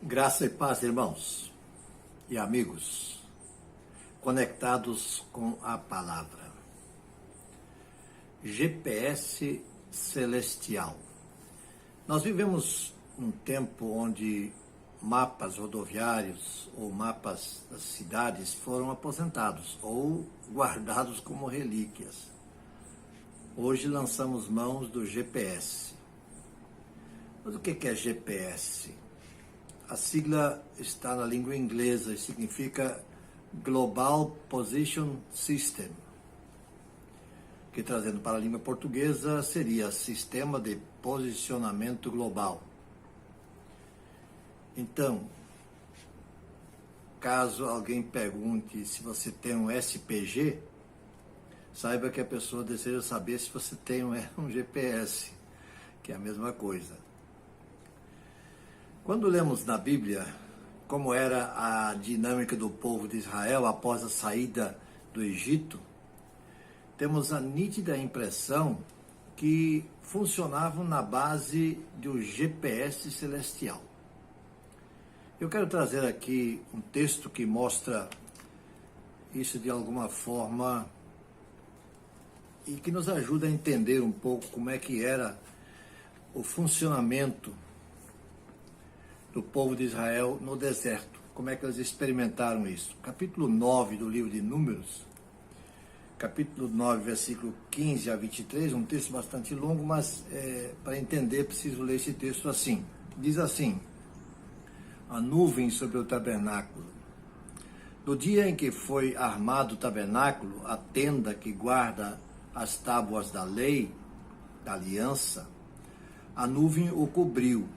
Graça e paz, irmãos e amigos, conectados com a palavra. GPS celestial. Nós vivemos um tempo onde mapas rodoviários ou mapas das cidades foram aposentados ou guardados como relíquias. Hoje lançamos mãos do GPS. Mas o que é GPS? A sigla está na língua inglesa e significa Global Position System, que trazendo para a língua portuguesa seria Sistema de Posicionamento Global. Então, caso alguém pergunte se você tem um SPG, saiba que a pessoa deseja saber se você tem um GPS, que é a mesma coisa. Quando lemos na Bíblia como era a dinâmica do povo de Israel após a saída do Egito, temos a nítida impressão que funcionavam na base do GPS celestial. Eu quero trazer aqui um texto que mostra isso de alguma forma e que nos ajuda a entender um pouco como é que era o funcionamento do povo de Israel no deserto, como é que eles experimentaram isso. Capítulo 9 do livro de Números, capítulo 9, versículo 15 a 23, um texto bastante longo, mas para entender preciso ler esse texto assim. Diz assim: a nuvem sobre o tabernáculo. No dia em que foi armado o tabernáculo, a tenda que guarda as tábuas da lei, da aliança, a nuvem o cobriu.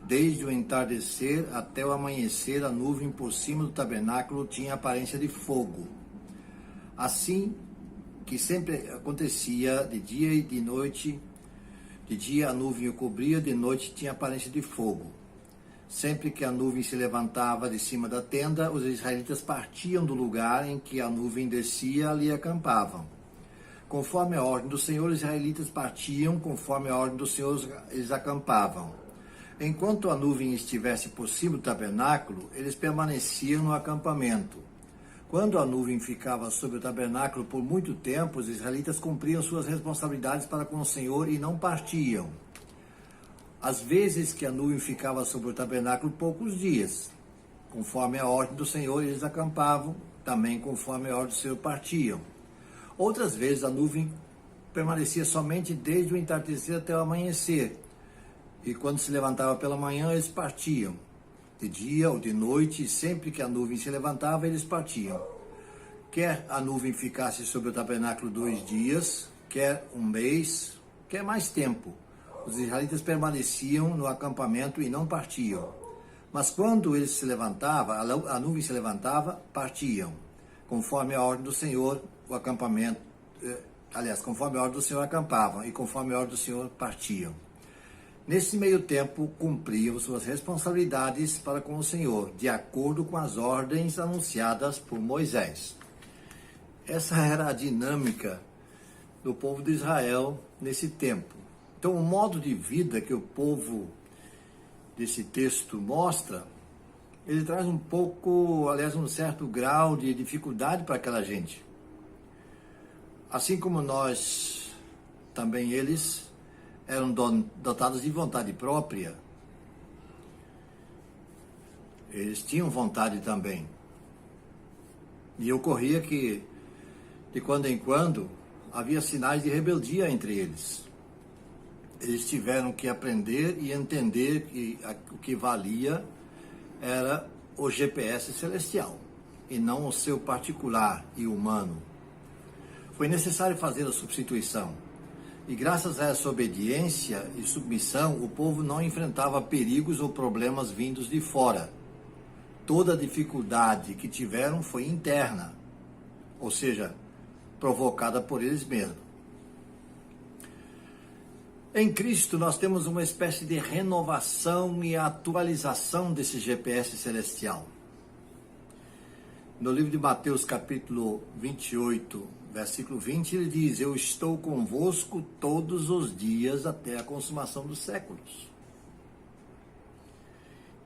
Desde o entardecer até o amanhecer, a nuvem por cima do tabernáculo tinha aparência de fogo. Assim que sempre acontecia de dia e de noite, de dia a nuvem o cobria, de noite tinha aparência de fogo. Sempre que a nuvem se levantava de cima da tenda, os israelitas partiam do lugar em que a nuvem descia, ali acampavam. Conforme a ordem do Senhor, os israelitas partiam, conforme a ordem do Senhor, eles acampavam. Enquanto a nuvem estivesse por cima do tabernáculo, eles permaneciam no acampamento. Quando a nuvem ficava sobre o tabernáculo por muito tempo, os israelitas cumpriam suas responsabilidades para com o Senhor e não partiam. Às vezes que a nuvem ficava sobre o tabernáculo poucos dias, conforme a ordem do Senhor, eles acampavam, também conforme a ordem do Senhor partiam. Outras vezes a nuvem permanecia somente desde o entardecer até o amanhecer. E quando se levantava pela manhã, eles partiam. De dia ou de noite, sempre que a nuvem se levantava, eles partiam. Quer a nuvem ficasse sobre o tabernáculo 2 dias, quer um mês, quer mais tempo. Os israelitas permaneciam no acampamento e não partiam. Mas quando eles se levantavam, a nuvem se levantava, partiam. Conforme a ordem do Senhor, o acampamento... conforme a ordem do Senhor acampavam e conforme a ordem do Senhor partiam. Nesse meio tempo, cumpriam suas responsabilidades para com o Senhor, de acordo com as ordens anunciadas por Moisés. Essa era a dinâmica do povo de Israel nesse tempo. Então, o modo de vida que o povo desse texto mostra, ele traz um pouco, aliás, um certo grau de dificuldade para aquela gente. Assim como nós, também eles eram dotados de vontade própria. Eles tinham vontade também. E ocorria que, de quando em quando, havia sinais de rebeldia entre eles. Eles tiveram que aprender e entender que o que valia era o GPS celestial, e não o seu particular e humano. Foi necessário fazer a substituição. E graças a essa obediência e submissão, o povo não enfrentava perigos ou problemas vindos de fora. Toda a dificuldade que tiveram foi interna, ou seja, provocada por eles mesmos. Em Cristo, nós temos uma espécie de renovação e atualização desse GPS celestial. No livro de Mateus, capítulo 28, versículo 20, ele diz: eu estou convosco todos os dias até a consumação dos séculos.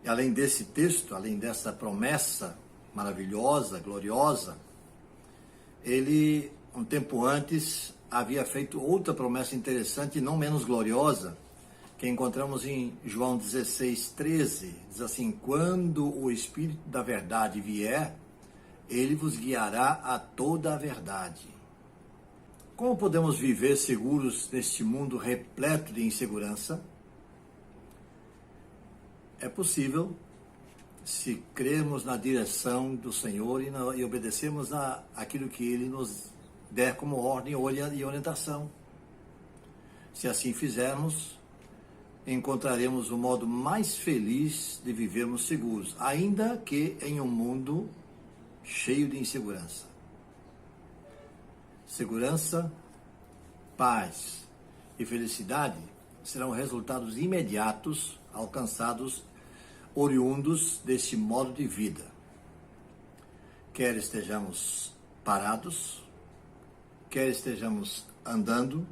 E além desse texto, além dessa promessa maravilhosa, gloriosa, ele, um tempo antes, havia feito outra promessa interessante e não menos gloriosa, que encontramos em João 16:13. Diz assim: quando o Espírito da verdade vier, ele vos guiará a toda a verdade. Como podemos viver seguros neste mundo repleto de insegurança? É possível se crermos na direção do Senhor e obedecermos aquilo que Ele nos der como ordem e orientação. Se assim fizermos, encontraremos o modo mais feliz de vivermos seguros, ainda que em um mundo cheio de insegurança. Segurança, paz e felicidade serão resultados imediatos alcançados oriundos deste modo de vida. Quer estejamos parados, quer estejamos andando,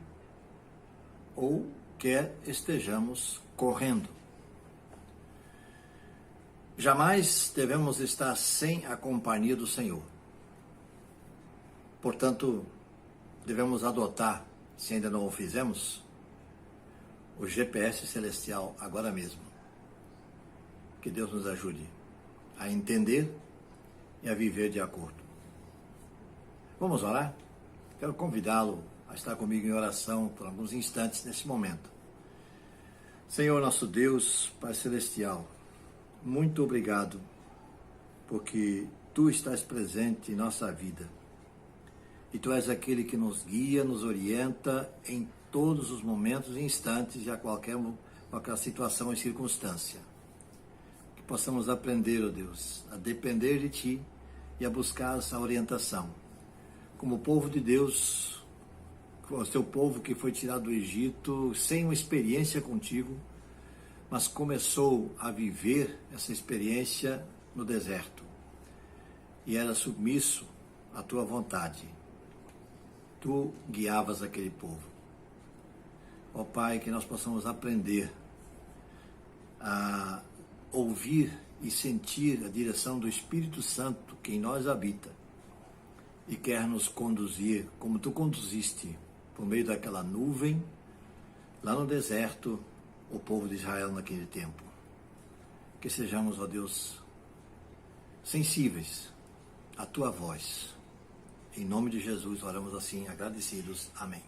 ou quer estejamos correndo. Jamais devemos estar sem a companhia do Senhor. Portanto, devemos adotar, se ainda não o fizemos, o GPS celestial agora mesmo. Que Deus nos ajude a entender e a viver de acordo. Vamos orar? Quero convidá-lo a estar comigo em oração por alguns instantes nesse momento. Senhor nosso Deus, Pai Celestial, muito obrigado, porque Tu estás presente em nossa vida. E Tu és aquele que nos guia, nos orienta em todos os momentos e instantes e a qualquer situação e circunstância. Que possamos aprender, ó Deus, a depender de Ti e a buscar essa orientação. Como povo de Deus, o Teu povo que foi tirado do Egito sem uma experiência contigo, mas começou a viver essa experiência no deserto. E era submisso à Tua vontade. Tu guiavas aquele povo. Ó Pai, que nós possamos aprender a ouvir e sentir a direção do Espírito Santo que em nós habita e quer nos conduzir como Tu conduziste por meio daquela nuvem lá no deserto o povo de Israel naquele tempo. Que sejamos, ó Deus, sensíveis à Tua voz. Em nome de Jesus oramos assim, agradecidos. Amém.